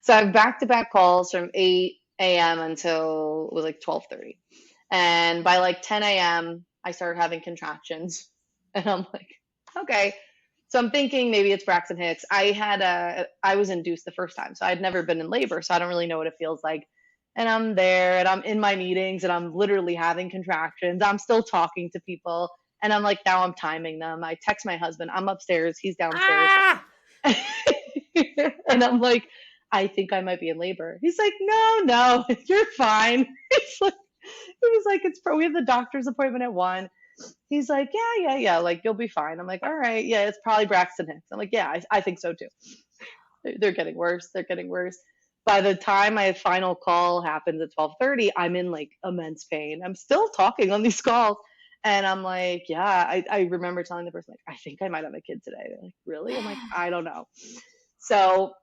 So I have back-to-back calls from 8 a.m. until it was like 12:30. And by like 10 a.m., I started having contractions. And I'm like, okay. So I'm thinking maybe it's Braxton Hicks. I was induced the first time, so I'd never been in labor, so I don't really know what it feels like. And I'm there and I'm in my meetings and I'm literally having contractions. I'm still talking to people and I'm like, now I'm timing them. I text my husband, I'm upstairs, he's downstairs. Ah! And I'm like, I think I might be in labor. He's like, no, no, you're fine. He was like, we have the doctor's appointment at 1. He's like, yeah, yeah, yeah, like you'll be fine. I'm like, all right, yeah, it's probably Braxton Hicks. I'm like, yeah, I think so too. They're getting worse. They're getting worse. By the time my final call happens at 12:30, I'm in like immense pain. I'm still talking on these calls. And I'm like, yeah, I remember telling the person, like, I think I might have a kid today. They're like, really? I'm like, I don't know. So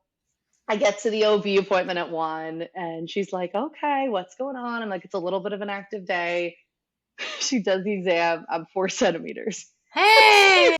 I get to the OB appointment at 1 and she's like, okay, what's going on? I'm like, it's a little bit of an active day. She does the exam. I'm 4 centimeters. Hey!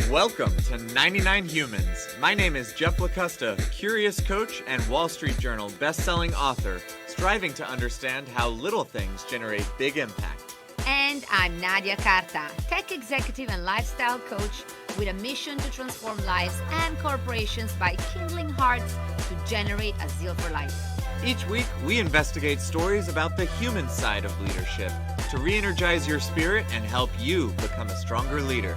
Welcome to 99 Humans. My name is Jeff Lakusta, curious coach and Wall Street Journal best-selling author, striving to understand how little things generate big impact. And I'm Nadia, Carta, tech executive and lifestyle coach with a mission to transform lives and corporations by kindling hearts to generate a zeal for life. Each week, we investigate stories about the human side of leadership to re-energize your spirit and help you become a stronger leader.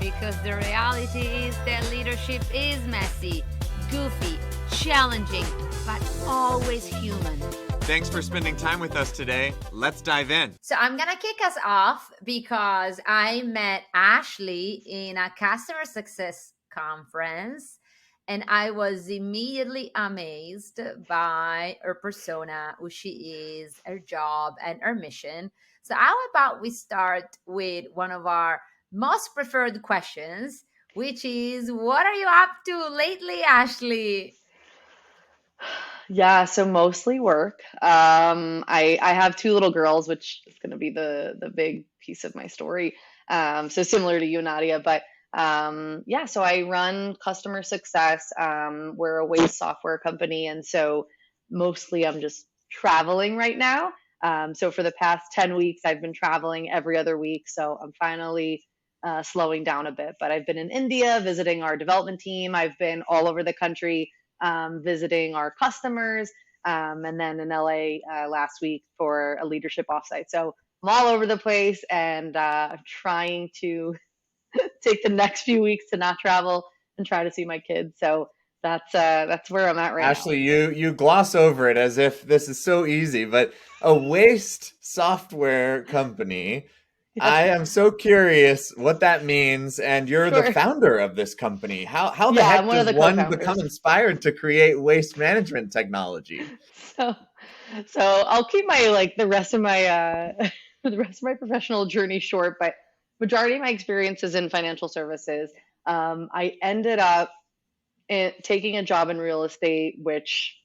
Because the reality is that leadership is messy, goofy, challenging, but always human. Thanks for spending time with us today. Let's dive in. So I'm going to kick us off because I met Ashley in a customer success conference and I was immediately amazed by her persona, who she is, her job, and her mission. So how about we start with one of our most preferred questions, which is, what are you up to lately, Ashley? Yeah, so mostly work. I have 2 little girls, which is going to be the big piece of my story. So similar to you, Nadia, but yeah, so I run customer success. We're a waste software company, and so mostly I'm just traveling right now. So for the past 10 weeks, I've been traveling every other week. So I'm finally slowing down a bit. But I've been in India visiting our development team. I've been all over the country visiting our customers, and then in LA last week for a leadership offsite. So I'm all over the place, and I'm trying to take the next few weeks to not travel and try to see my kids. So that's where I'm at right Ashley, you gloss over it as if this is so easy, but a waste software company. now. I am so curious what that means, and you're the Sure. founder of this company. How the Yeah, I'm heck one of does the one become co-founders. inspired to create waste management technology? So so I'll keep my like the rest of my the rest of my professional journey short, but majority of my experience is in financial services. I ended up taking a job in real estate, which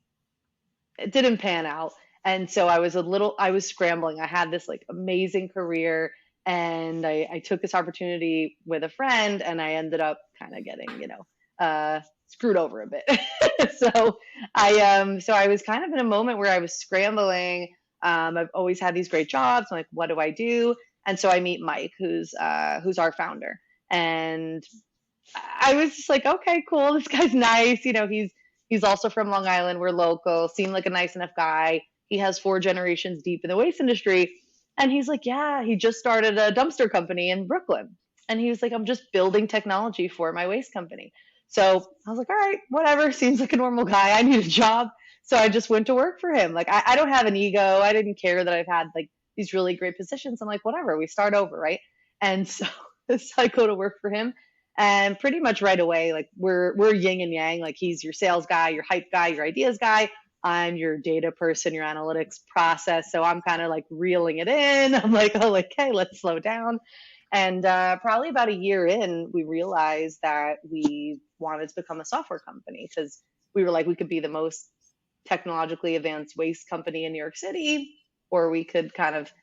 it didn't pan out. And so I was scrambling. I had this like amazing career and I took this opportunity with a friend and I ended up kind of getting, screwed over a bit. So I was kind of in a moment where I was scrambling. I've always had these great jobs. I'm like, what do I do? And so I meet Mike, who's our founder. And I was just like, okay, cool. This guy's nice. He's also from Long Island. We're local. Seemed like a nice enough guy. He has 4 generations deep in the waste industry. And he's like, yeah, he just started a dumpster company in Brooklyn. And he was like, I'm just building technology for my waste company. So I was like, all right, whatever. Seems like a normal guy. I need a job. So I just went to work for him. Like, I don't have an ego. I didn't care that I've had like these really great positions. I'm like, whatever, we start over, right? And so, so I go to work for him. And pretty much right away, like we're yin and yang. Like he's your sales guy, your hype guy, your ideas guy. I'm your data person, your analytics process. So I'm kind of like reeling it in. I'm like, oh, like, hey, let's slow down. And probably about a year in, we realized that we wanted to become a software company because we were like, we could be the most technologically advanced waste company in New York City, or we could kind of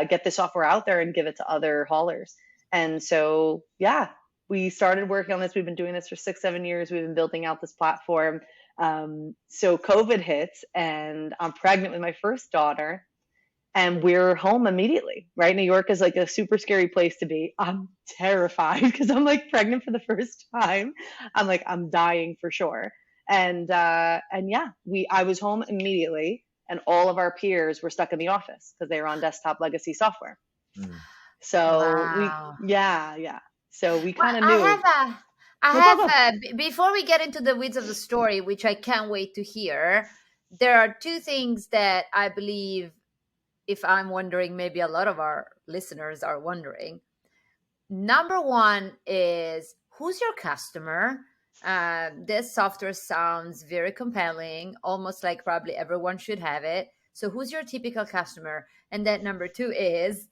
get the software out there and give it to other haulers. And so, yeah, we started working on this. We've been doing this for 6-7 years. We've been building out this platform. So COVID hits, and I'm pregnant with my first daughter, and we're home immediately, right? New York is like a super scary place to be. I'm terrified because I'm like pregnant for the first time. I'm like, I'm dying for sure. And yeah, I was home immediately, and all of our peers were stuck in the office because they were on desktop legacy software. Mm. So Wow. yeah. So we Well, kind of knew. Before we get into the weeds of the story, which I can't wait to hear, there are two things that I believe, if I'm wondering, maybe a lot of our listeners are wondering. Number one is, who's your customer? This software sounds very compelling, almost like probably everyone should have it. So who's your typical customer? And then number two is,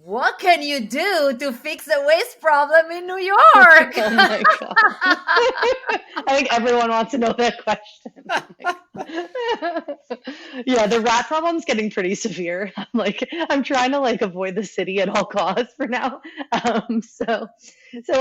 what can you do to fix the waste problem in New York? Oh my God. I think everyone wants to know that question. Yeah, the rat problem's getting pretty severe. I'm trying to avoid the city at all costs for now. So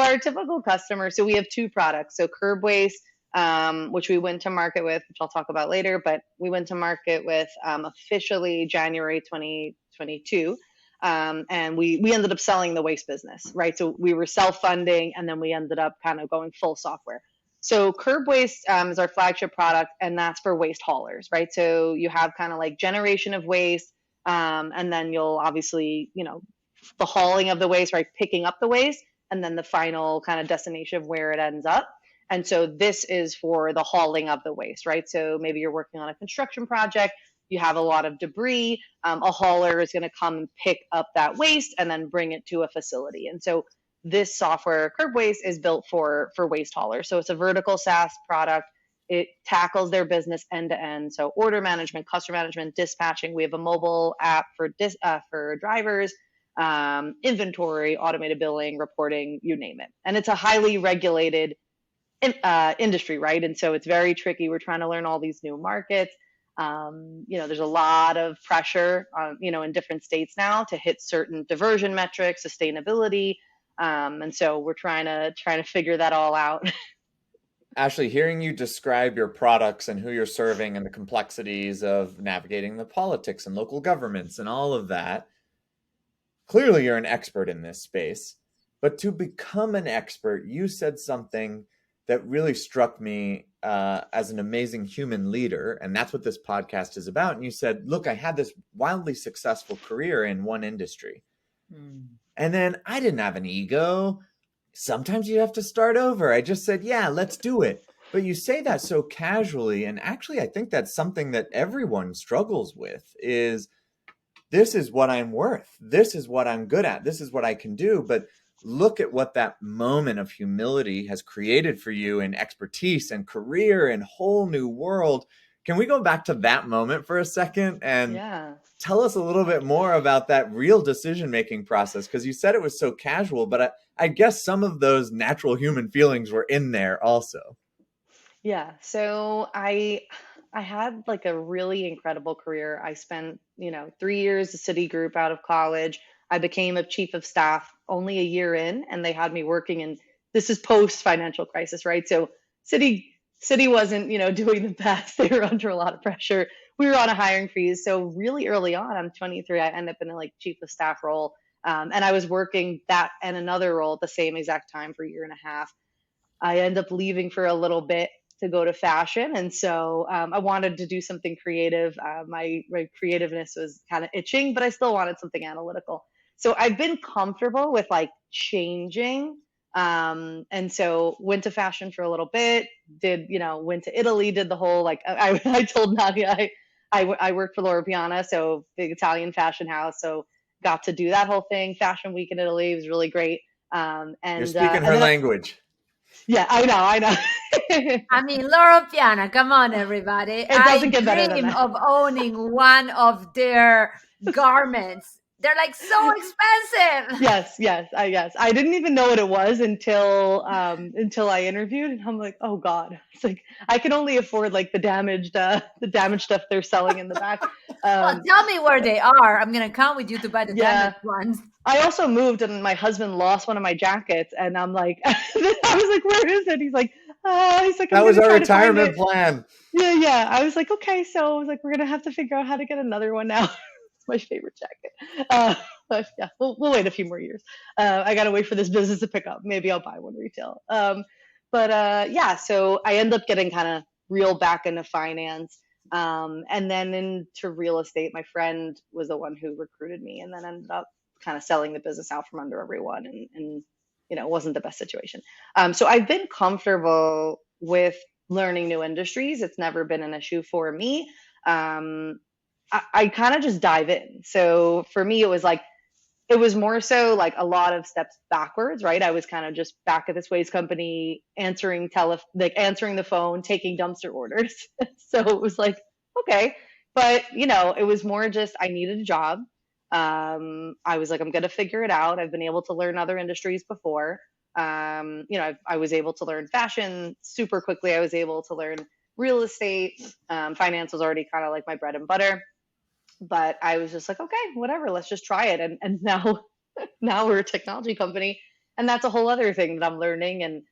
our typical customer, so we have two products. So CurbWaste, which we went to market with, which I'll talk about later, but we went to market with officially January 2022. And we ended up selling the waste business, right? So we were self-funding, and then we ended up kind of going full software. So CurbWaste is our flagship product, and that's for waste haulers, right? So you have kind of like generation of waste, and then you'll obviously, the hauling of the waste, right? Picking up the waste, and then the final kind of destination of where it ends up. And so this is for the hauling of the waste, right? So maybe you're working on a construction project, you have a lot of debris, a hauler is going to come and pick up that waste and then bring it to a facility. And so this software, CurbWaste, is built for waste haulers. So it's a vertical SaaS product. It tackles their business end to end. So order management, customer management, dispatching. We have a mobile app for drivers, inventory, automated billing, reporting, you name it. And it's a highly regulated industry, right? And so it's very tricky. We're trying to learn all these new markets. There's a lot of pressure, in different states now to hit certain diversion metrics, sustainability. And so we're trying to figure that all out. Ashley, hearing you describe your products and who you're serving and the complexities of navigating the politics and local governments and all of that, clearly you're an expert in this space. But to become an expert, you said something that really struck me as an amazing human leader. And that's what this podcast is about. And you said, look, I had this wildly successful career in one industry. And then I didn't have an ego. Sometimes you have to start over. I just said, yeah, let's do it. But you say that so casually. And actually, I think that's something that everyone struggles with is, this is what I'm worth. This is what I'm good at. This is what I can do. But look at what that moment of humility has created for you in expertise and career and whole new world. Can we go back to that moment for a second and tell us a little bit more about that real decision-making process? Because you said it was so casual, but I guess some of those natural human feelings were in there also. Yeah. So I had a really incredible career. I spent, 3 years at Citigroup out of college. I became a chief of staff only a year in, and they had me working in, this is post financial crisis, right? So Citi wasn't, doing the best. They were under a lot of pressure. We were on a hiring freeze. So really early on, I'm 23, I ended up in a chief of staff role. And I was working that and another role at the same exact time for a year and a half. I ended up leaving for a little bit to go to fashion. And so I wanted to do something creative. My creativeness was kind of itching, but I still wanted something analytical. So I've been comfortable with changing. And so went to fashion for a little bit, went to Italy, did the whole, I told Nadia, I worked for Loro Piana, so big Italian fashion house. So got to do that whole thing. Fashion week in Italy was really great. And you're speaking her language. Yeah, I know. I mean, Loro Piana, come on, everybody. It doesn't get better than dream that. of owning one of their garments They're like so expensive. Yes. I didn't even know what it was until I interviewed, and I'm like, oh God, it's like I can only afford like the damaged stuff they're selling in the back. Well, tell me where they are. I'm gonna come with you to buy the Yeah. damaged ones. I also moved, and my husband lost one of my jackets, and I'm like, I was like, where is it? He's like, That I'm was gonna our try to find retirement it. plan. Yeah. I was like, okay, so I was like, we're gonna have to figure out how to get another one now. It's my favorite jacket. But yeah, we'll wait a few more years. I gotta wait for this business to pick up. Maybe I'll buy one retail. But yeah, so I ended up getting kind of real back into finance. And then into real estate. My friend was the one who recruited me, and then ended up kind of selling the business out from under everyone, and it wasn't the best situation. So I've been comfortable with learning new industries. It's never been an issue for me. I kind of just dive in. So for me, it was more so like a lot of steps backwards, right? I was kind of just back at this waste company, answering the phone, taking dumpster orders. So it was like, okay, but it was more just I needed a job. I was like, I'm gonna figure it out. I've been able to learn other industries before. I was able to learn fashion super quickly. I was able to learn real estate. Finance was already kind of like my bread and butter. But I was just like, okay, whatever, let's just try it. And now, now we're a technology company, and that's a whole other thing that I'm learning. And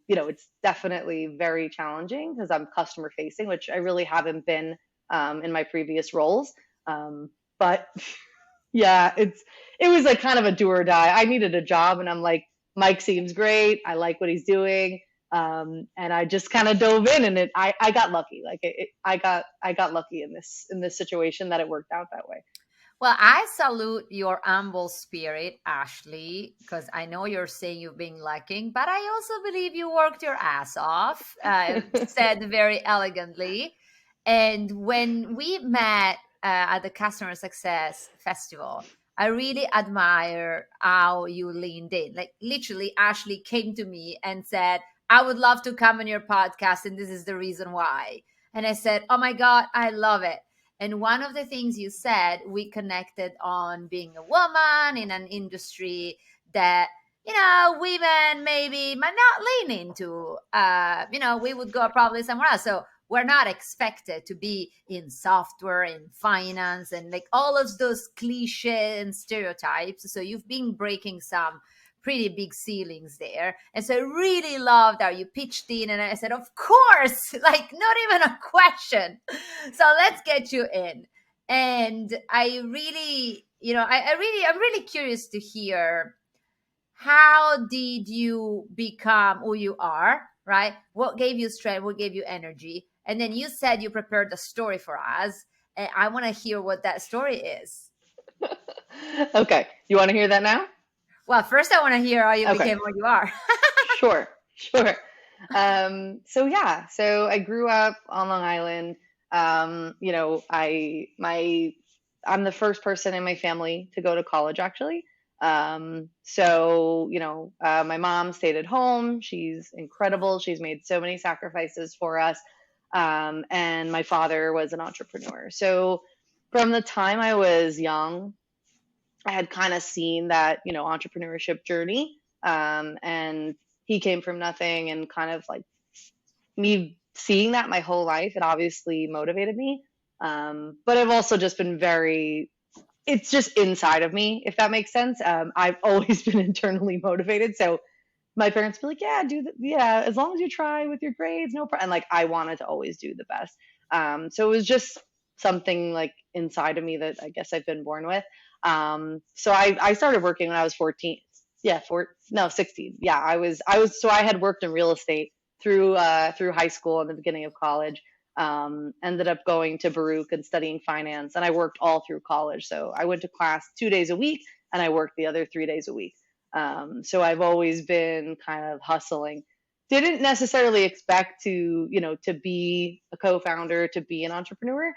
it's definitely very challenging because I'm customer facing, which I really haven't been in my previous roles. But yeah, it was like kind of a do or die. I needed a job, and I'm like, Mike seems great. I like what he's doing. And I just kind of dove in, and I got lucky. Like I got lucky in this situation that it worked out that way. Well, I salute your humble spirit, Ashley, because I know you're saying you've been lacking, but I also believe you worked your ass off, said very elegantly. And when we met at the Customer Success Festival, I really admire how you leaned in. Like literally, Ashley came to me and said, I would love to come on your podcast, and this is the reason why. And I said, oh my God, I love it. And one of the things you said, we connected on being a woman in an industry that, women maybe might not lean into. We would go probably somewhere else. So we're not expected to be in software, in finance, and like all of those cliches and stereotypes. So you've been breaking some pretty big ceilings there. And so I really loved how you pitched in, and I said, of course, like not even a question. So let's get you in. And I really, I'm really curious to hear, how did you become who you are, right? What gave you strength? What gave you energy? And then you said you prepared a story for us, and I want to hear what that story is. Okay. You want to hear that now? Well, first I want to hear how you became what you are. Sure. So I grew up on Long Island. I'm the first person in my family to go to college, actually. My mom stayed at home. She's incredible. She's made so many sacrifices for us. And my father was an entrepreneur. So from the time I was young, I had kind of seen that, entrepreneurship journey. And he came from nothing, and kind of like me seeing that my whole life, it obviously motivated me. But I've also just been it's just inside of me, if that makes sense. I've always been internally motivated. So my parents be like, as long as you try with your grades, no problem. And like, I wanted to always do the best. So it was just something like inside of me that I guess I've been born with. So I started working when I was 14. 16. Yeah, so I had worked in real estate through high school and the beginning of college. Ended up going to Baruch and studying finance, and I worked all through college. So I went to class 2 days a week, and I worked the other 3 days a week. So I've always been kind of hustling. Didn't necessarily expect to be a co-founder, to be an entrepreneur.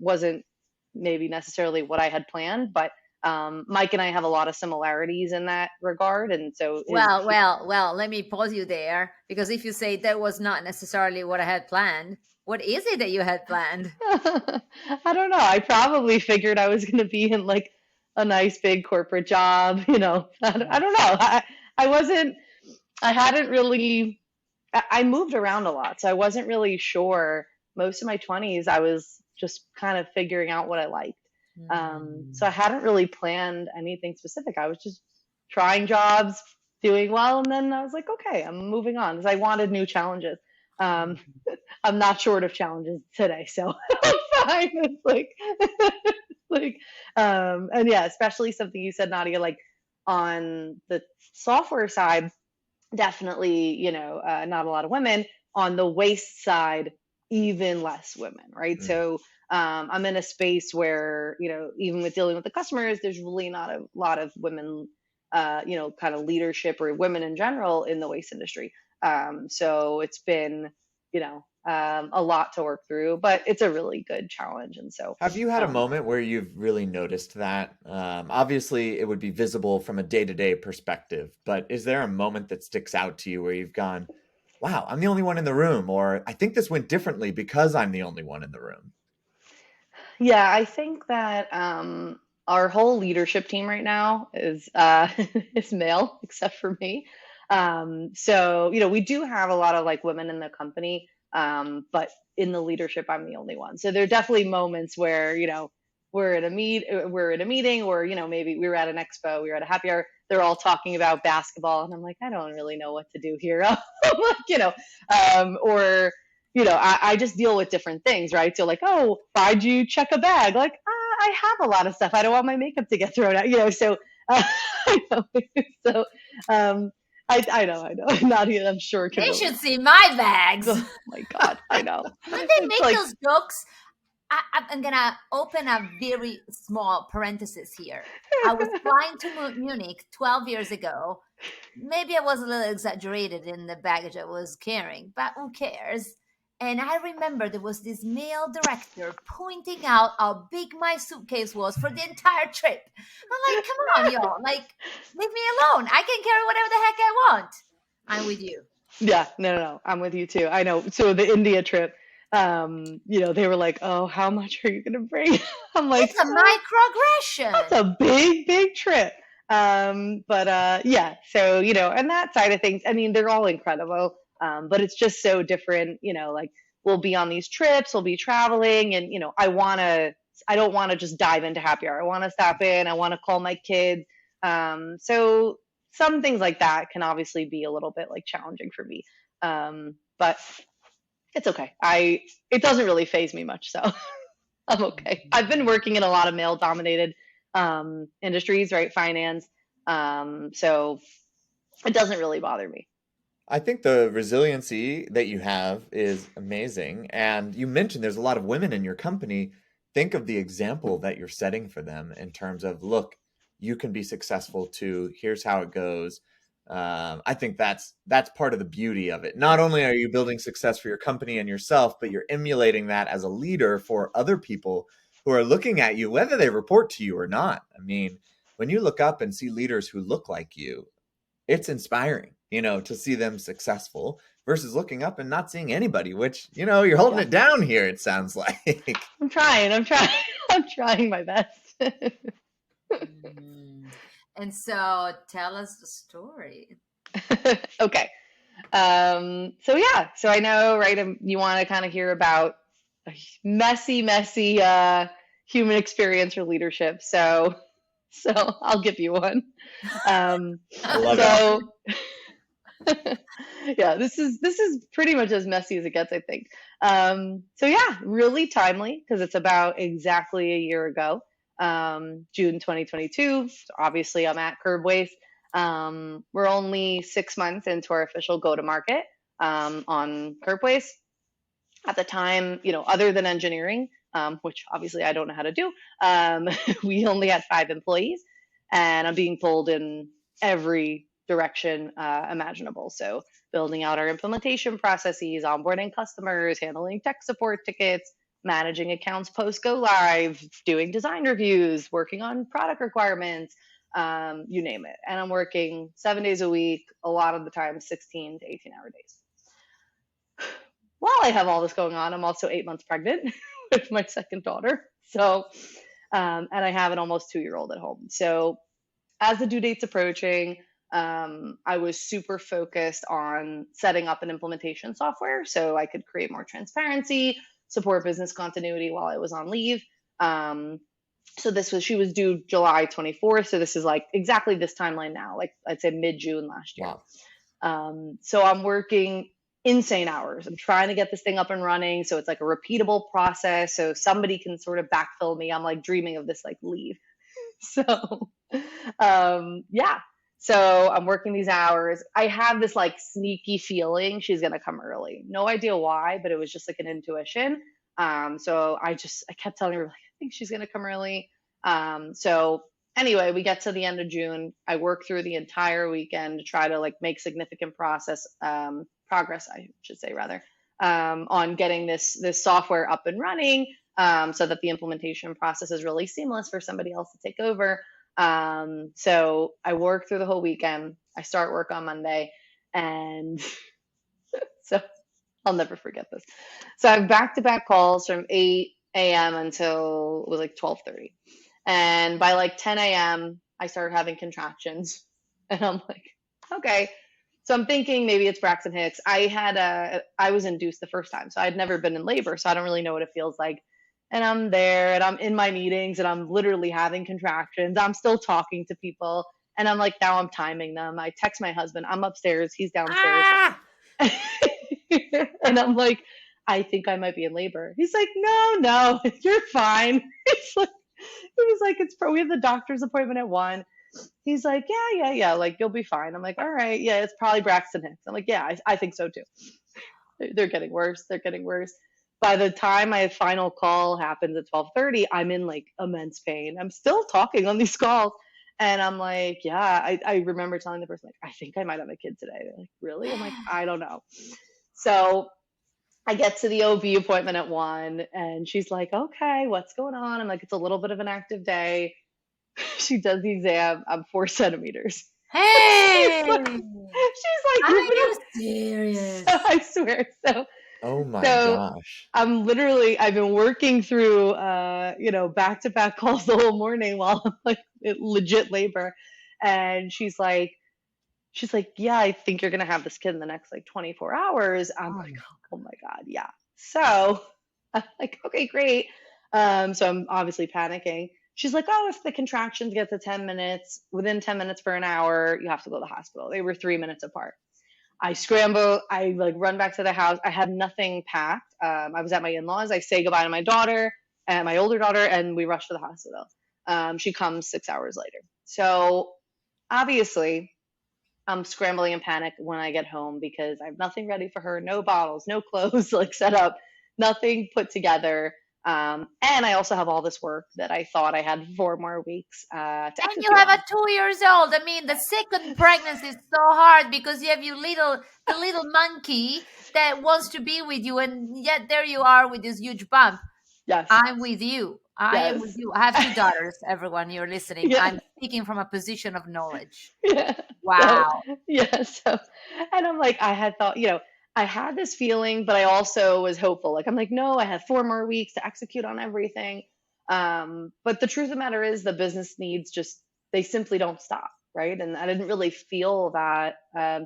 Wasn't maybe necessarily what I had planned, but Mike and I have a lot of similarities in that regard. And so Well, let me pause you there, because if you say that was not necessarily what I had planned, what is it that you had planned? I don't know. I probably figured I was going to be in like a nice big corporate job, I don't know. I wasn't, I hadn't really, I moved around a lot. So I wasn't really sure. Most of my 20s, I was just kind of figuring out what I liked. So I hadn't really planned anything specific. I was just trying jobs, doing well, and then I was like, okay, I'm moving on because I wanted new challenges. Um, I'm not short of challenges today, so I'm fine. It's like, and yeah, especially something you said, Nadia, like on the software side, definitely, not a lot of women. On the waste side, even less women, right? So I'm in a space where, even with dealing with the customers, there's really not a lot of women, kind of leadership or women in general in the waste industry. So it's been, a lot to work through, but it's a really good challenge. And so, Have you had a moment where you've really noticed that? Obviously, it would be visible from a day-to-day perspective, but is there a moment that sticks out to you where you've gone, wow, I'm the only one in the room, or I think this went differently because I'm the only one in the room? yeah, I think that our whole leadership team right now is is male, except for me. So we do have a lot of like women in the company, but in the leadership, I'm the only one. So there are definitely moments where we're in a meeting, or maybe we were at an expo, we were at a happy hour. They're all talking about basketball, and I'm like, I don't really know what to do here. I'm like, or I just deal with different things, right? So like, oh, why'd you check a bag? Like, I have a lot of stuff. I don't want my makeup to get thrown out, so, I know. So, I know, Nadia, I'm sure can They relate. should see my bags. Oh my God, I know. When they It's make like, those jokes, I'm gonna open a very small parenthesis here. I was flying to Munich 12 years ago. Maybe I was a little exaggerated in the baggage I was carrying, but who cares? And I remember there was this male director pointing out how big my suitcase was for the entire trip. I'm like, come on, y'all. Like, leave me alone. I can carry whatever the heck I want. I'm with you. yeah, no, I'm with you too. I know. So the India trip, they were like, oh, how much are you going to bring? I'm like, It's a microaggression. that's a big trip. But yeah, so, and that side of things, I mean, they're all incredible. But it's just so different, like we'll be on these trips, we'll be traveling, and, I don't want to just dive into happy hour. I want to stop in, I want to call my kids. So some things like that can obviously be a little bit like challenging for me. But it's okay. It doesn't really faze me much, so I'm okay. I've been working in a lot of male dominated industries, right? Finance. So it doesn't really bother me. I think the resiliency that you have is amazing. And you mentioned there's a lot of women in your company. Think of the example that you're setting for them in terms of, look, you can be successful too. Here's how it goes. I think that's part of the beauty of it. Not only are you building success for your company and yourself, but you're emulating that as a leader for other people who are looking at you, whether they report to you or not. I mean, when you look up and see leaders who look like you, it's inspiring, to see them successful versus looking up and not seeing anybody, which, you're holding it down here, it sounds like. I'm trying. I'm trying my best. And so tell us the story. Okay. So I know, right, you want to kind of hear about a messy human experience or leadership. So I'll give you one. I love it. Yeah, this is pretty much as messy as it gets, I think. So yeah, really timely because it's about exactly a year ago, June 2022. So obviously, I'm at CurbWaste. We're only 6 months into our official go-to-market on CurbWaste. At the time, other than engineering, which obviously I don't know how to do, we only had 5 employees, and I'm being pulled in every direction imaginable. So building out our implementation processes, onboarding customers, handling tech support tickets, managing accounts post go live, doing design reviews, working on product requirements, you name it. And I'm working 7 days a week, a lot of the time 16 to 18-hour days. While I have all this going on, I'm also 8 months pregnant with my second daughter. So, and I have an almost 2-year-old at home. So as the due date's approaching, I was super focused on setting up an implementation software so I could create more transparency, support business continuity while I was on leave. So she was due July 24th. So this is like exactly this timeline now, like I'd say mid-June last year. Wow. So I'm working insane hours. I'm trying to get this thing up and running. So it's like a repeatable process. So somebody can sort of backfill me. I'm like dreaming of this like leave. So, yeah. So I'm working these hours. I have this like sneaky feeling she's going to come early. No idea why, but it was just like an intuition. So I kept telling her, like, I think she's going to come early. So anyway, we get to the end of June. I work through the entire weekend to try to like make significant progress, I should say rather, on getting this software up and running, so that the implementation process is really seamless for somebody else to take over. So I work through the whole weekend. I start work on Monday, and so I'll never forget this. So I have back-to-back calls from 8 a.m. until it was like 12:30. And by like 10 a.m., I started having contractions. And I'm like, okay. So I'm thinking maybe it's Braxton Hicks. I was induced the first time, so I'd never been in labor, so I don't really know what it feels like. And I'm there, and I'm in my meetings, and I'm literally having contractions. I'm still talking to people, and I'm like, now I'm timing them. I text my husband. I'm upstairs. He's downstairs. And I'm like, I think I might be in labor. He's like, no, you're fine. He was like, we have the doctor's appointment at 1. He's like, yeah, like you'll be fine. I'm like, all right, yeah, it's probably Braxton Hicks. I'm like, yeah, I think so too. They're getting worse. By the time my final call happens at 12:30, I'm in like immense pain. I'm still talking on these calls. And I'm like, yeah, I remember telling the person, like, I think I might have a kid today. They're like, really? I'm like, I don't know. So I get to the OB appointment at 1, and she's like, okay, what's going on? I'm like, it's a little bit of an active day. She does the exam. I'm 4 centimeters. Hey! She's like, are you serious? I swear. So, oh my gosh. I've been working through, back-to-back calls the whole morning while I'm like legit labor. And she's like, yeah, I think you're going to have this kid in the next like 24 hours. I'm like, oh my God. Yeah. So I'm like, okay, great. So I'm obviously panicking. She's like, oh, if the contractions get to 10 minutes, within 10 minutes for an hour, you have to go to the hospital. They were 3 minutes apart. I scramble. I like run back to the house. I had nothing packed. I was at my in-laws. I say goodbye to my daughter and my older daughter, and we rush to the hospital. She comes 6 hours later. So obviously I'm scrambling in panic when I get home because I have nothing ready for her. No bottles, no clothes like set up, nothing put together. And I also have all this work that I thought I had 4 more weeks to And execute you have on. a 2 years old. I mean, the second pregnancy is so hard because you have the little monkey that wants to be with you, and yet there you are with this huge bump. Yes. I'm with you. I am with you. I have 2 daughters, everyone. You're listening. Yeah. I'm speaking from a position of knowledge. Yeah. Wow. So, and I'm like, I had thought, I had this feeling, but I also was hopeful. Like, I'm like, no, I have 4 more weeks to execute on everything. But the truth of the matter is the business needs they simply don't stop. Right. And I didn't really feel that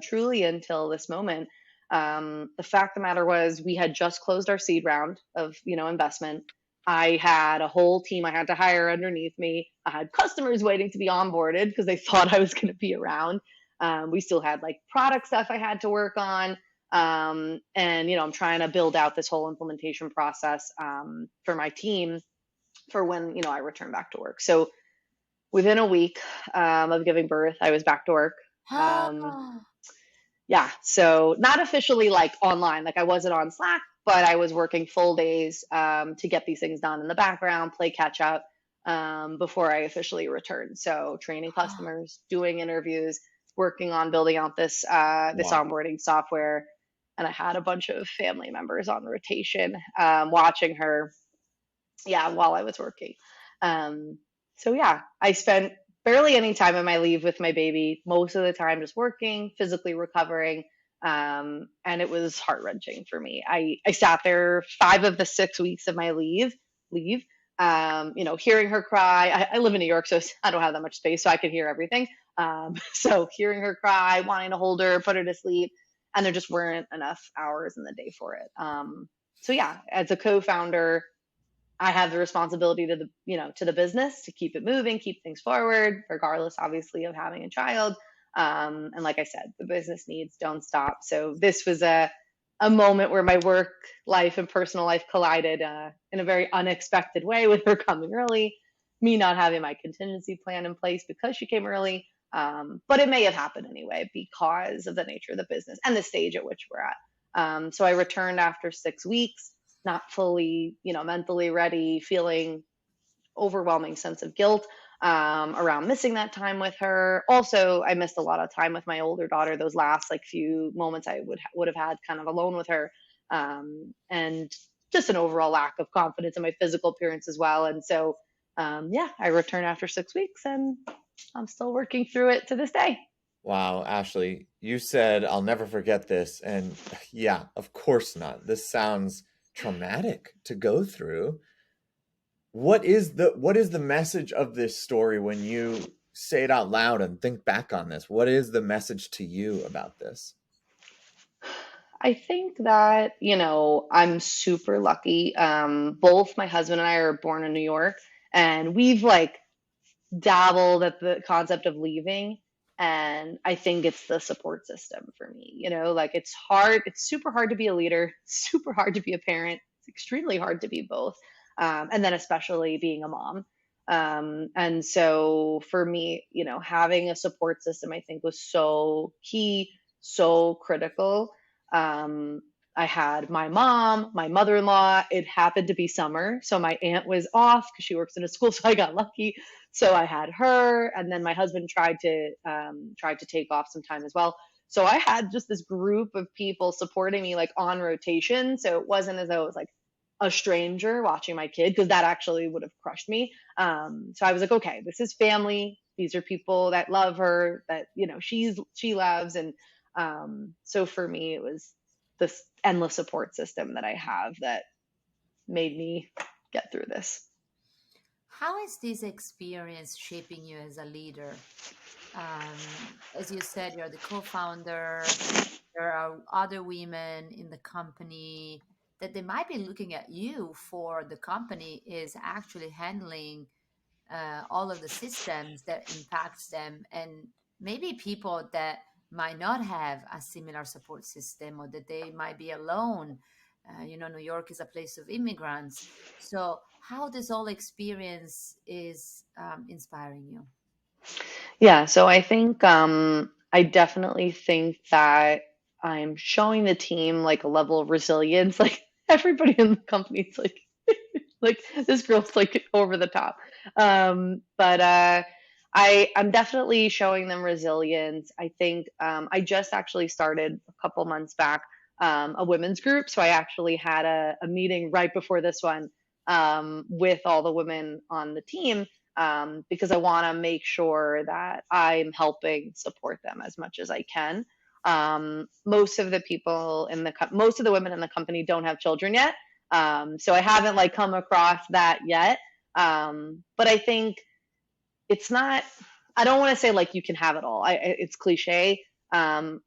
truly until this moment. The fact of the matter was we had just closed our seed round of, investment. I had a whole team I had to hire underneath me. I had customers waiting to be onboarded because they thought I was going to be around. We still had like product stuff I had to work on. And, I'm trying to build out this whole implementation process for my team for when, I return back to work. So within a week of giving birth, I was back to work. Yeah. So not officially like online, like I wasn't on Slack, but I was working full days to get these things done in the background, play catch up before I officially returned. So training customers, doing interviews, working on building out this onboarding software. And I had a bunch of family members on rotation watching her yeah, while I was working. So yeah, I spent barely any time on my leave with my baby. Most of the time just working, physically recovering. And it was heart wrenching for me. I sat there 5 of the 6 weeks of my leave, hearing her cry. I live in New York, so I don't have that much space, so I could hear everything. So hearing her cry, wanting to hold her, put her to sleep, and there just weren't enough hours in the day for it. So yeah, as a co-founder, I have the responsibility to the business to keep it moving, keep things forward, regardless, obviously, of having a child. And like I said, the business needs don't stop. So this was a moment where my work life and personal life collided in a very unexpected way, with her coming early, me not having my contingency plan in place because she came early. But it may have happened anyway because of the nature of the business and the stage at which we're at. So I returned after 6 weeks, not fully, mentally ready, feeling overwhelming sense of guilt around missing that time with her. Also, I missed a lot of time with my older daughter. Those last like few moments I would have had kind of alone with her, and just an overall lack of confidence in my physical appearance as well. And so, yeah, I returned after 6 weeks, and I'm still working through it to this day. Wow, Ashley, you said I'll never forget this. And yeah, of course not. This sounds traumatic to go through. What is the message of this story when you say it out loud and think back on this? What is the message to you about this? I think that, I'm super lucky. Both my husband and I are born in New York, and we've like dabbled at the concept of leaving. And I think it's the support system for me. Like it's hard, it's super hard to be a leader, super hard to be a parent, it's extremely hard to be both. And then especially being a mom. And so for me, having a support system, I think, was so key, so critical. Um, I had my mom, my mother-in-law. It happened to be summer, so my aunt was off because she works in a school, so I got lucky. So I had her, and then my husband tried to take off some time as well. So I had just this group of people supporting me like on rotation. So it wasn't as though it was like a stranger watching my kid, because that actually would have crushed me. So I was like, okay, this is family. These are people that love her, that she loves, and so for me, it was this endless support system that I have that made me get through this. How is this experience shaping you as a leader? As you said, you're the co-founder. There are other women in the company that they might be looking at you for. The company is actually handling all of the systems that impacts them, and maybe people that might not have a similar support system, or that they might be alone. New York is a place of immigrants. So how this whole experience is inspiring you? Yeah, so I think I definitely think that I'm showing the team like a level of resilience. Like everybody in the company is like this girl's like over the top. But I'm definitely showing them resilience. I think I just actually started a couple months back a women's group. So I actually had a meeting right before this one with all the women on the team, because I want to make sure that I'm helping support them as much as I can. Most of the most of the women in the company don't have children yet. So I haven't like come across that yet. But I think it's not, I don't want to say like you can have it all. It's cliche.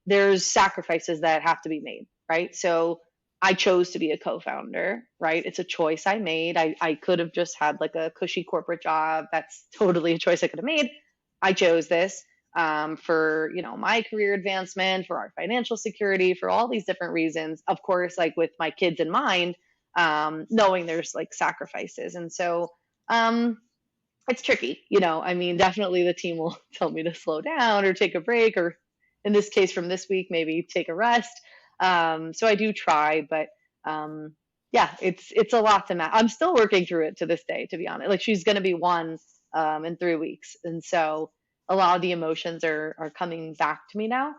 There's sacrifices that have to be made, right? So I chose to be a co-founder, right? It's a choice I made. I could have just had like a cushy corporate job. That's totally a choice I could have made. I chose this for, my career advancement, for our financial security, for all these different reasons. Of course, like with my kids in mind, knowing there's like sacrifices. And so, it's tricky, I mean, definitely the team will tell me to slow down or take a break, or in this case, from this week, maybe take a rest. So I do try, but yeah, it's a lot to manage. I'm still working through it to this day, to be honest. Like she's going to be one in 3 weeks, and so a lot of the emotions are coming back to me now.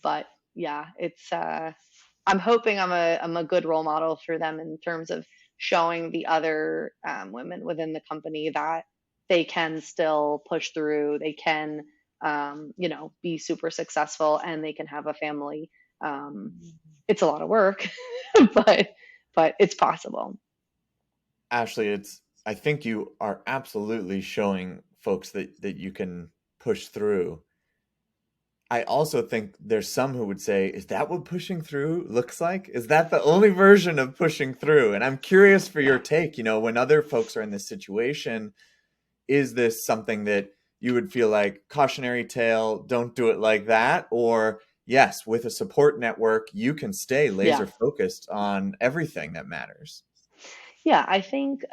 But yeah, it's I'm hoping I'm a good role model for them in terms of showing the other women within the company that they can still push through, they can, be super successful, and they can have a family. It's a lot of work, but it's possible. Ashley, I think you are absolutely showing folks that you can push through. I also think there's some who would say, is that what pushing through looks like? Is that the only version of pushing through? And I'm curious for your take, when other folks are in this situation, is this something that you would feel like cautionary tale, don't do it like that? Or yes, with a support network, you can stay laser focused on everything that matters. Yeah, I think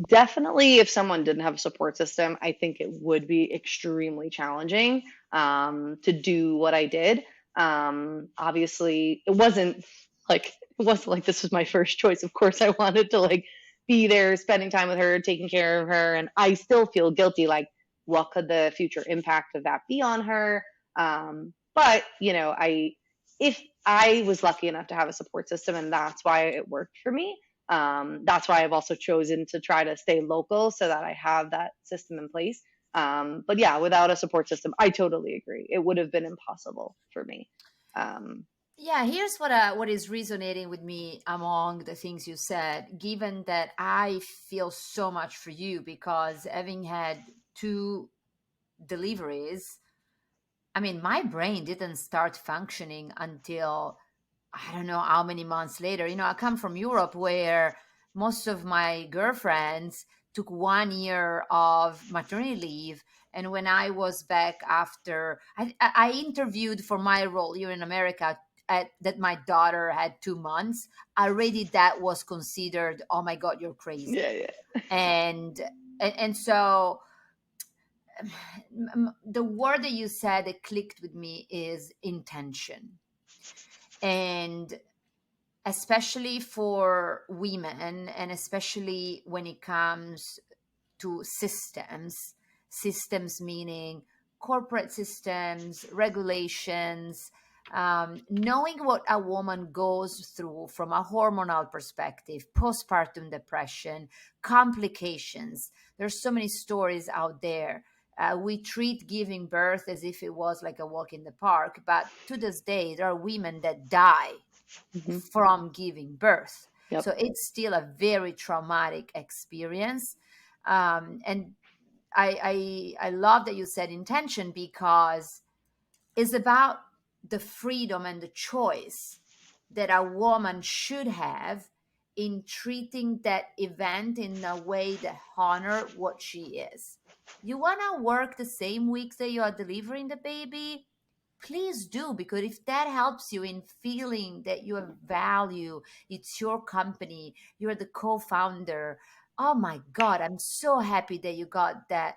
definitely if someone didn't have a support system, I think it would be extremely challenging to do what I did. Obviously, it wasn't like this was my first choice. Of course, I wanted to like be there, spending time with her, taking care of her, and I still feel guilty. Like, what could the future impact of that be on her? But if I was lucky enough to have a support system, and that's why it worked for me. That's why I've also chosen to try to stay local so that I have that system in place. But yeah, without a support system, I totally agree. It would have been impossible for me. Yeah, here's what is resonating with me among the things you said, given that I feel so much for you because having had 2 deliveries, I mean, my brain didn't start functioning until I don't know how many months later. I come from Europe where most of my girlfriends took 1 year of maternity leave. And when I was back after, I interviewed for my role here in America that my daughter had 2 months. Already that was considered, oh my God, you're crazy. Yeah. And so the word that you said that clicked with me is intention. And especially for women, and especially when it comes to systems meaning corporate systems, regulations, knowing what a woman goes through from a hormonal perspective, postpartum depression, complications. There's so many stories out there. We treat giving birth as if it was like a walk in the park, but to this day, there are women that die from giving birth. Yep. So it's still a very traumatic experience. And I love that you said intention because it's about the freedom and the choice that a woman should have in treating that event in a way that honor what she is. You want to work the same weeks that you are delivering the baby? Please do, because if that helps you in feeling that you have value, it's your company, you're the co-founder. Oh my God, I'm so happy that you got that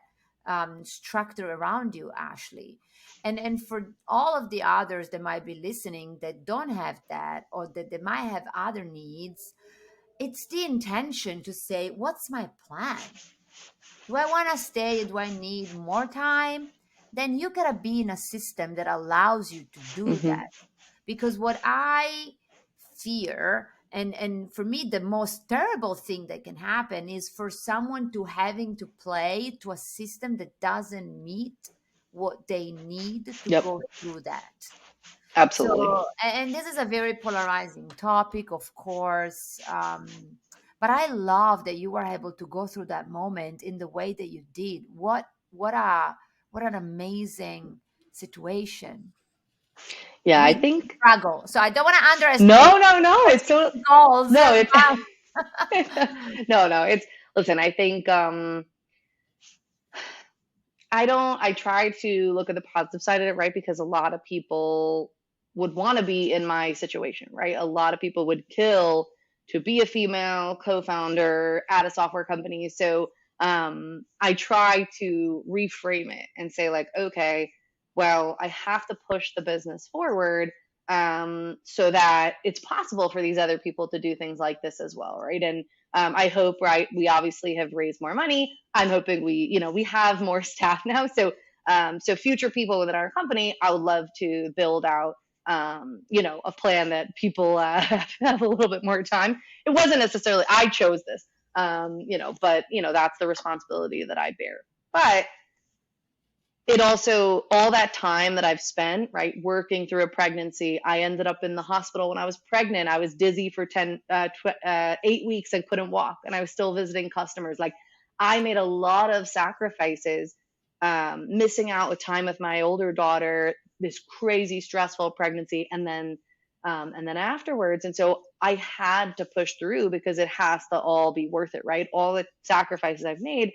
structure around you, Ashley. And for all of the others that might be listening that don't have that, or that they might have other needs, it's the intention to say, what's my plan? Do I want to stay? Do I need more time? Then you gotta be in a system that allows you to do that. Because what I fear, and for me, the most terrible thing that can happen is for someone to having to play to a system that doesn't meet what they need to go through that. Absolutely. So, and this is a very polarizing topic, of course. But I love that you were able to go through that moment in the way that you did. What an amazing situation. Yeah, I think struggle. So I don't want to underestimate. No. It's so goals. No, it's no. It's listen. I think I try to look at the positive side of it, right? Because a lot of people would want to be in my situation, right? A lot of people would kill to be a female co-founder at a software company. So I try to reframe it and say like, okay, well, I have to push the business forward so that it's possible for these other people to do things like this as well, right? And I hope, right, we obviously have raised more money. I'm hoping we have more staff now. So future people within our company, I would love to build out a plan that people have a little bit more time. It wasn't necessarily I chose this, but that's the responsibility that I bear. But it also, all that time that I've spent, right, working through a pregnancy, I ended up in the hospital when I was pregnant. I was dizzy for 8 weeks and couldn't walk, and I was still visiting customers. Like, I made a lot of sacrifices, missing out with time with my older daughter, this crazy stressful pregnancy, and then afterwards. And so I had to push through because it has to all be worth it, right? All the sacrifices I've made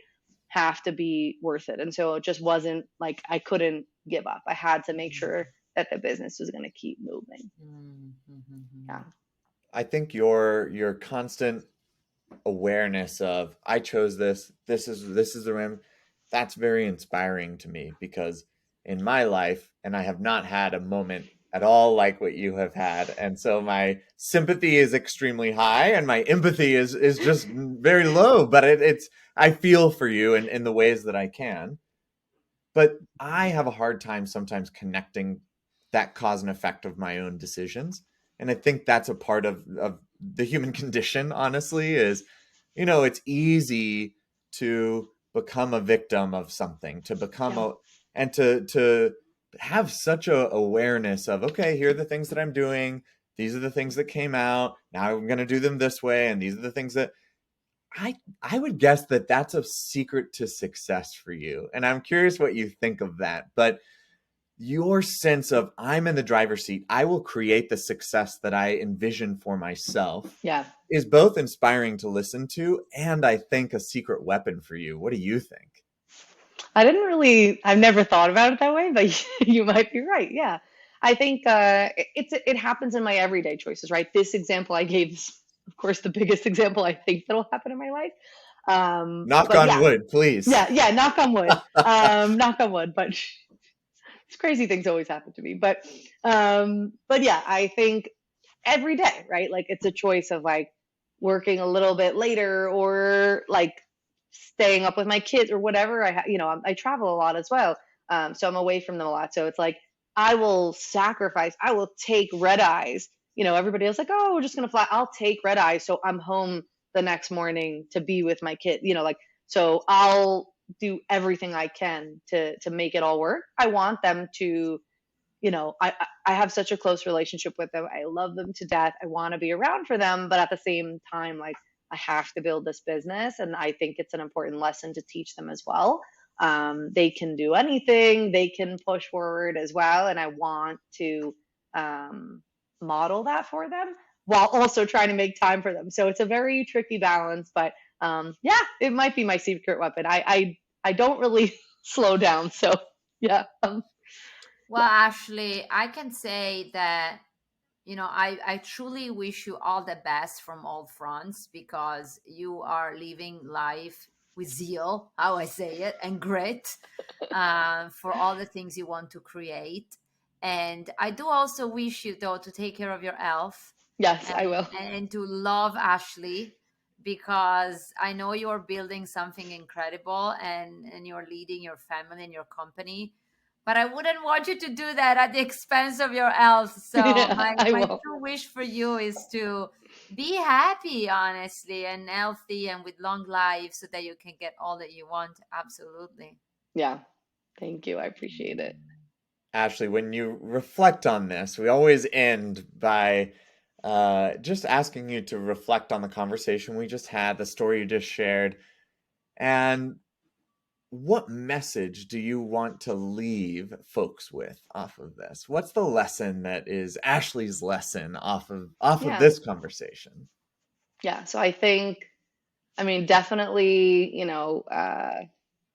have to be worth it. And so it just wasn't like I couldn't give up. I had to make sure that the business was going to keep moving. Yeah. I think your constant awareness of I chose this is the rim, that's very inspiring to me, because in my life, and I have not had a moment at all like what you have had, and so my sympathy is extremely high and my empathy is just very low, but it's I feel for you in the ways that I can. But I have a hard time sometimes connecting that cause and effect of my own decisions. And I think that's a part of the human condition, honestly, is, it's easy to become a victim of something, to become and to have such a awareness of, okay, here are the things that I'm doing. These are the things that came out. Now I'm going to do them this way. And these are the things that I would guess that that's a secret to success for you. And I'm curious what you think of that. But your sense of I'm in the driver's seat, I will create the success that I envision for myself, is both inspiring to listen to and I think a secret weapon for you. What do you think? I've never thought about it that way, but you might be right. Yeah. I think it happens in my everyday choices, right? This example I gave is, of course, the biggest example I think that'll happen in my life. Knock on wood, please. Yeah, knock on wood. Knock on wood, but it's crazy things always happen to me. But yeah, I think every day, right? Like, it's a choice of like working a little bit later or like staying up with my kids or whatever. I travel a lot as well. So I'm away from them a lot. So it's like, I will take red eyes. Everybody else like, oh, we're just going to fly. I'll take red eyes. So I'm home the next morning to be with my kid, so I'll do everything I can to make it all work. I want them to, I have such a close relationship with them. I love them to death. I want to be around for them, but at the same time, like, I have to build this business. And I think it's an important lesson to teach them as well. They can do anything, they can push forward as well. And I want to model that for them while also trying to make time for them. So it's a very tricky balance, but it might be my secret weapon. I don't really slow down. So yeah. Well, Ashley, I can say that, I truly wish you all the best from all fronts, because you are living life with zeal, how I say it, and grit for all the things you want to create. And I do also wish you, though, to take care of your health. Yes, I will. And to love Ashley, because I know you're building something incredible and you're leading your family and your company. But I wouldn't want you to do that at the expense of your health. So my true wish for you is to be happy, honestly, and healthy and with long life, so that you can get all that you want. Absolutely. Yeah. Thank you. I appreciate it. Ashley, when you reflect on this, we always end by just asking you to reflect on the conversation we just had, the story you just shared, and what message do you want to leave folks with off of this? What's the lesson that is Ashley's lesson off of this conversation? Yeah, so I think, definitely,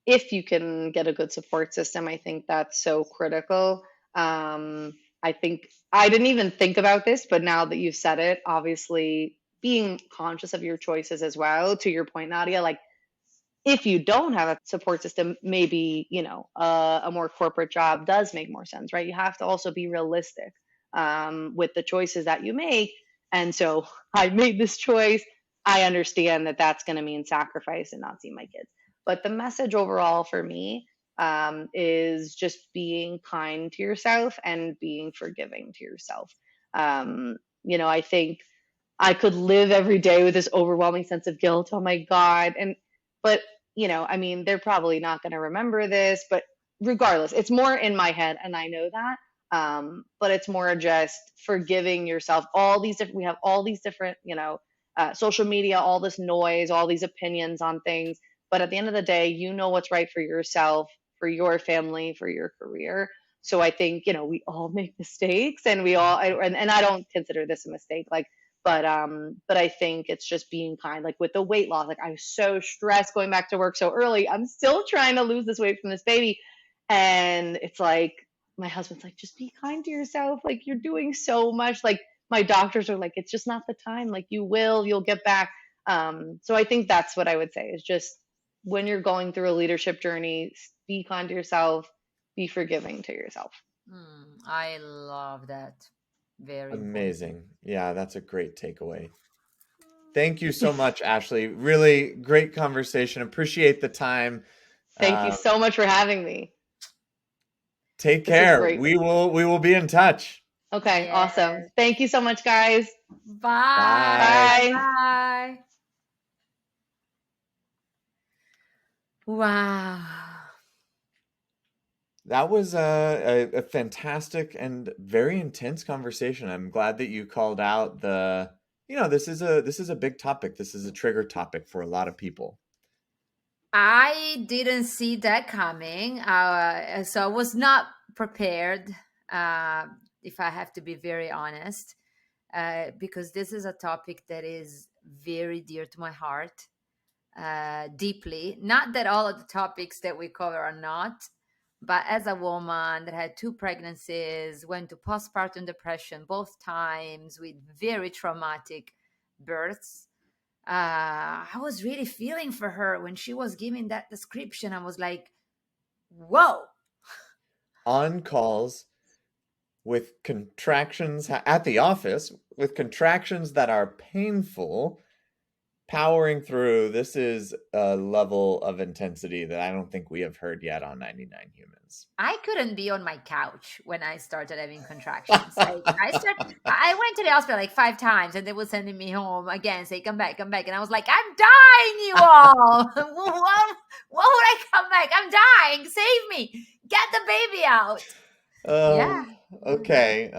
if you can get a good support system, I think that's so critical. I think I didn't even think about this, but now that you've said it, obviously being conscious of your choices as well, to your point, Nadia, like, if you don't have a support system, maybe, a more corporate job does make more sense, right? You have to also be realistic with the choices that you make. And so I made this choice. I understand that that's going to mean sacrifice and not see my kids. But the message overall for me is just being kind to yourself and being forgiving to yourself. I think I could live every day with this overwhelming sense of guilt. Oh my God. But, I mean, they're probably not going to remember this, but regardless, it's more in my head and I know that. But it's more just forgiving yourself. We have all these different, social media, all this noise, all these opinions on things. But at the end of the day, you know what's right for yourself, for your family, for your career. So I think, we all make mistakes and and I don't consider this a mistake. But I think it's just being kind, like with the weight loss. Like I was so stressed going back to work so early. I'm still trying to lose this weight from this baby. And it's like, my husband's like, just be kind to yourself. Like you're doing so much. Like my doctors are like, it's just not the time. Like you'll get back. So I think that's what I would say is just when you're going through a leadership journey, be kind to yourself, be forgiving to yourself. I love that. Very Amazing. important. Yeah, that's a great takeaway. Thank you so much, Ashley. Really great conversation. Appreciate the time. Thank you so much for having me. Take This was care. great. We will be in touch. Okay, Yes. awesome. Thank you so much, guys. Bye. Bye. Bye. Wow. That was a fantastic and very intense conversation. I'm glad that you called out this is a big topic. This is a trigger topic for a lot of people. I didn't see that coming. So I was not prepared, if I have to be very honest, because this is a topic that is very dear to my heart, deeply. Not that all of the topics that we cover are not, but as a woman that had 2 pregnancies, went to postpartum depression both times with very traumatic births, I was really feeling for her when she was giving that description. I was like, whoa. On calls with contractions at the office, with contractions that are painful, powering through. This is a level of intensity that I don't think we have heard yet on 99 Humans. I couldn't be on my couch when I started having contractions. I went to the hospital like 5 times and they were sending me home again, say, come back. And I was like, I'm dying, you all. What would I come back? I'm dying. Save me. Get the baby out. Yeah. Okay.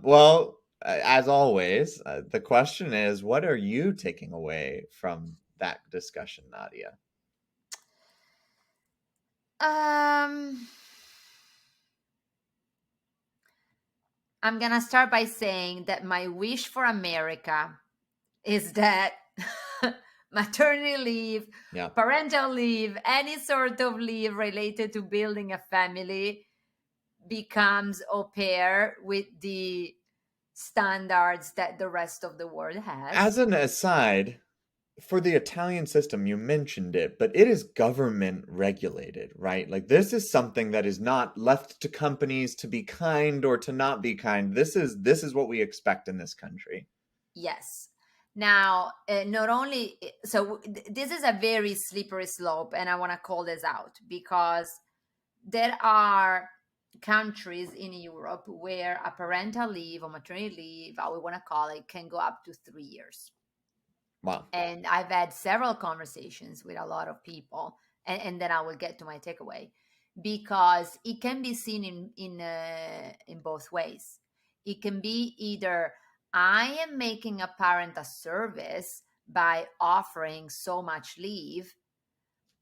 Well, as always, the question is, what are you taking away from that discussion, Nadia? I'm going to start by saying that my wish for America is that maternity leave, parental leave, any sort of leave related to building a family becomes au pair with the standards that the rest of the world has. As an aside, for the Italian system, you mentioned it, but it is government regulated, right? Like this is something that is not left to companies to be kind or to not be kind. This is what we expect in this country. Yes. Now, not only, so this is a very slippery slope, and I want to call this out because there are countries in Europe where a parental leave or maternity leave, how we want to call it, can go up to 3 years. Wow. And I've had several conversations with a lot of people, and then I will get to my takeaway, because it can be seen in both ways. It can be either I am making a parent a service by offering so much leave,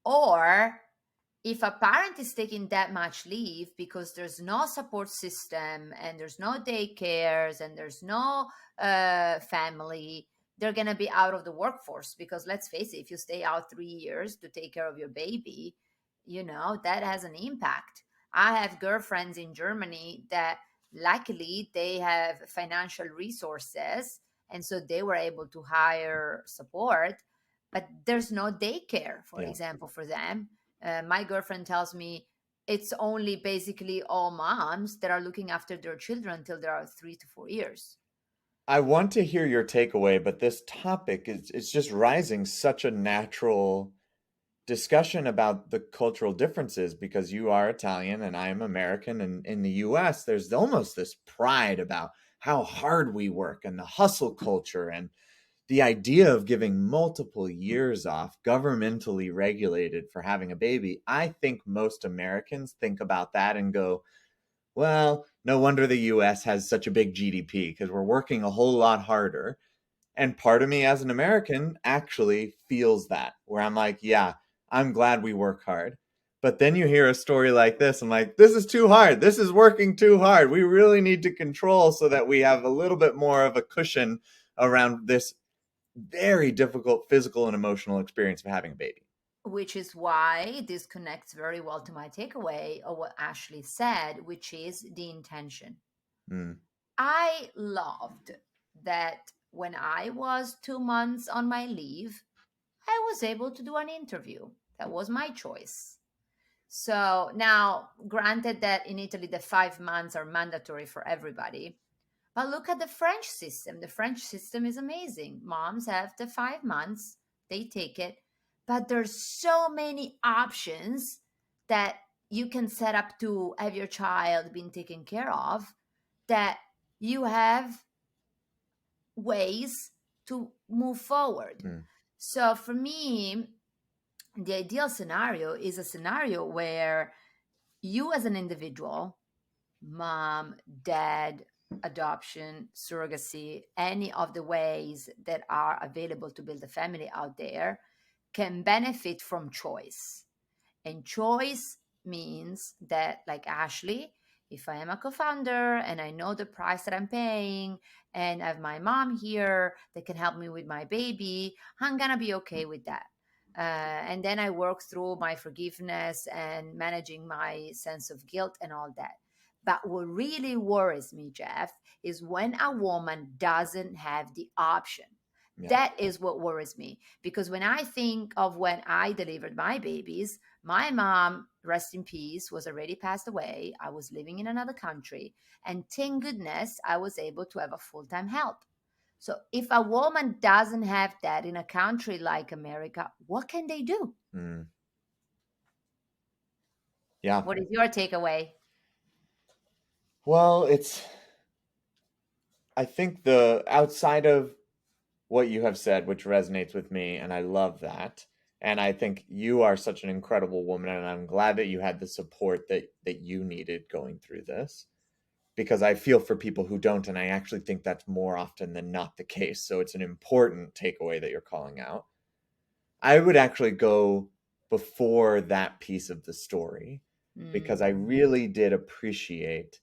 or if a parent is taking that much leave because there's no support system and there's no daycares and there's no family, they're going to be out of the workforce. Because let's face it, if you stay out 3 years to take care of your baby, that has an impact. I have girlfriends in Germany that luckily they have financial resources, and so they were able to hire support, but there's no daycare, for example, for them. My girlfriend tells me it's only basically all moms that are looking after their children until they are 3 to 4 years. I want to hear your takeaway, but this topic is just rising such a natural discussion about the cultural differences, because you are Italian and I am American, and in the US there's almost this pride about how hard we work and the hustle culture, and the idea of giving multiple years off, governmentally regulated, for having a baby. I think most Americans think about that and go, well, no wonder the US has such a big GDP, because we're working a whole lot harder. And part of me as an American actually feels that, where I'm like, yeah, I'm glad we work hard. But then you hear a story like this, I'm like, this is too hard. This is working too hard. We really need to control so that we have a little bit more of a cushion around this very difficult physical and emotional experience of having a baby. Which is why this connects very well to my takeaway of what Ashley said, which is the intention. Mm. I loved that when I was 2 months on my leave, I was able to do an interview. That was my choice. So now, granted that in Italy, the 5 months are mandatory for everybody. But look at the French system. The French system is amazing. Moms have the 5 months, they take it. But there's so many options that you can set up to have your child being taken care of, that you have ways to move forward. So for me, the ideal scenario is a scenario where you as an individual, mom, dad, adoption, surrogacy, any of the ways that are available to build a family out there, can benefit from choice. And choice means that, like Ashley, if I am a co-founder and I know the price that I'm paying and I have my mom here that can help me with my baby, I'm going to be okay with that. And then I work through my forgiveness and managing my sense of guilt and all that. But what really worries me, Jeff, is when a woman doesn't have the option. Yeah. That is what worries me. Because when I think of when I delivered my babies, my mom, rest in peace, was already passed away. I was living in another country. And thank goodness I was able to have a full-time help. So if a woman doesn't have that in a country like America, what can they do? Yeah. What is your takeaway? Well, I think the outside of what you have said, which resonates with me, and I love that. And I think you are such an incredible woman, and I'm glad that you had the support that you needed going through this, because I feel for people who don't, and I actually think that's more often than not the case. So it's an important takeaway that you're calling out. I would actually go before that piece of the story, because I really did appreciate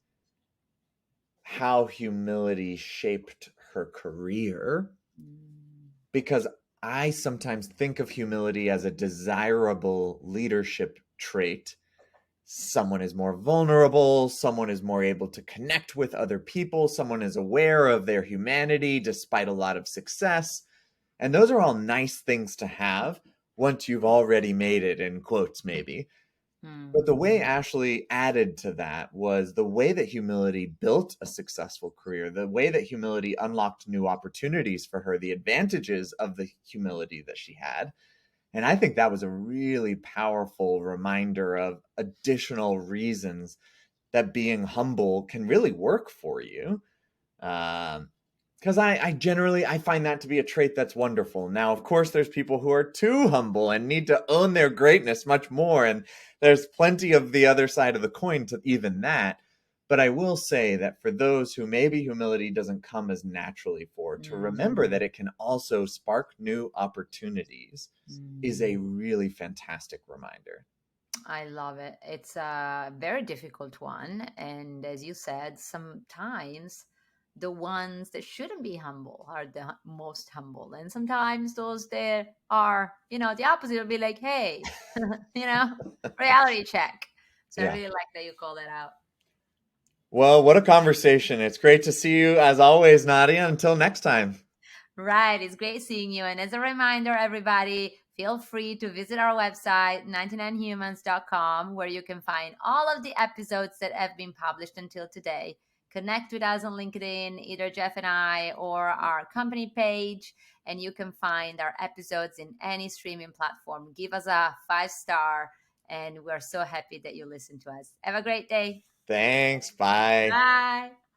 how humility shaped her career, because I sometimes think of humility as a desirable leadership trait. Someone is more vulnerable, someone is more able to connect with other people, someone is aware of their humanity despite a lot of success. And those are all nice things to have once you've already made it, in quotes maybe. But the way Ashley added to that was the way that humility built a successful career, the way that humility unlocked new opportunities for her, the advantages of the humility that she had. And I think that was a really powerful reminder of additional reasons that being humble can really work for you. Because I find that to be a trait that's wonderful. Now, of course, there's people who are too humble and need to own their greatness much more. And there's plenty of the other side of the coin to even that. But I will say that for those who maybe humility doesn't come as naturally for, to remember that it can also spark new opportunities is a really fantastic reminder. I love it. It's a very difficult one. And as you said, sometimes the ones that shouldn't be humble are the most humble. And sometimes those that are, the opposite will be like, hey, reality check. So Yeah. I really like that you call that out. Well, what a conversation. It's great to see you as always, Nadia. Until next time. Right. It's great seeing you. And as a reminder, everybody, feel free to visit our website, 99humans.com, where you can find all of the episodes that have been published until today. connect with us on LinkedIn, either Jeff and I or our company page, and you can find our episodes in any streaming platform. Give us a 5-star, and we're so happy that you listen to us. Have a great day. Thanks. Bye. Bye.